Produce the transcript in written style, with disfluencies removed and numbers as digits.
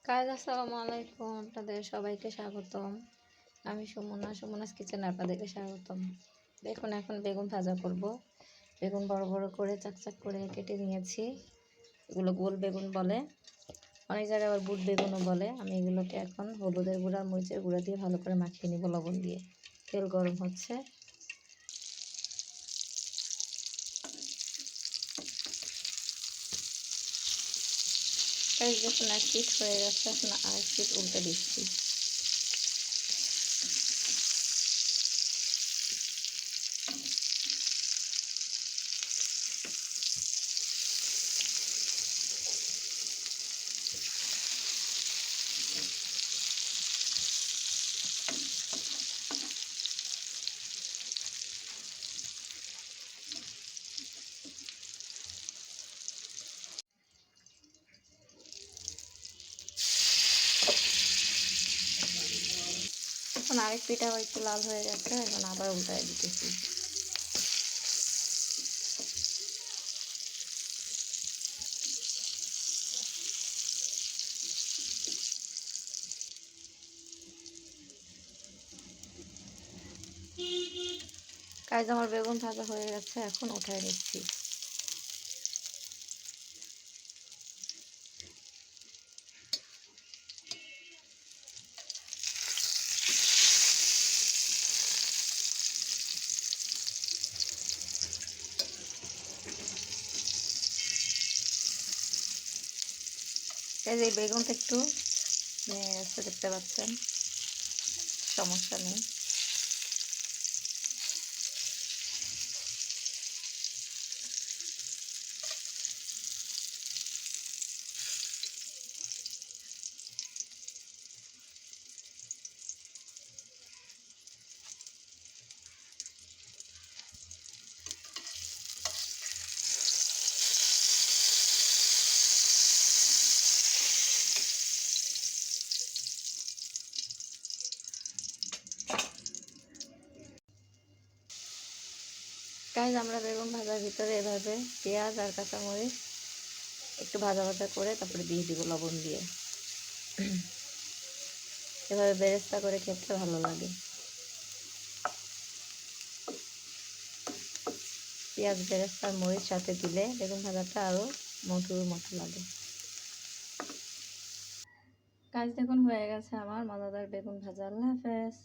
Guys আসসালামু আলাইকুম, আপনাদের সবাইকে স্বাগতম। আমি সুমনাস কিচেনে আপনাদেরকে স্বাগতম। দেখুন, এখন বেগুন ভাজা করব। বেগুন বড় বড় করে চাক করে কেটে নিয়েছি। এগুলো গোল বেগুন বলে, অনেক জায়গায় আবার বুট বেগুনও বলে। আমি এগুলোকে এখন হলুদের গুঁড়া, মরিচের গুঁড়া দিয়ে ভালো করে মাখিয়ে নিব লবণ দিয়ে। তেল গরম হচ্ছে। দেখুন, এক পিঠ হয়ে গেছে, এখন আরেক পিঠ উল্টে দিচ্ছি। এখন আরেক পিঠা একটু লাল হয়ে গেছে, এখন আবার উল্টায় দিতেছি। গাইস, আমার বেগুন ভাজা হয়ে গেছে, এখন উঠায় নিচ্ছি। এই যে বেগুনটা একটু ভেঙে গেছে, দেখতে পাচ্ছেন, সমস্যা নেই। গাইস, আমরা বেগুন ভাজার ভিতরে এভাবে পেঁয়াজ আর কাঁচামরিচ একটু ভাজা ভাজা করে তারপরে দিয়ে দিব লবণ দিয়ে। এভাবে বেরেস্তা করে খেতে ভালো লাগে। পেঁয়াজ বেরেস্তার মরিচ সাথে দিলে বেগুন ভাজাটা আরও মধুর মতো লাগে। গাইস, দেখুন হয়ে গেছে আমার মজাদার বেগুন ভাজা। আল্লাহ হাফেজ।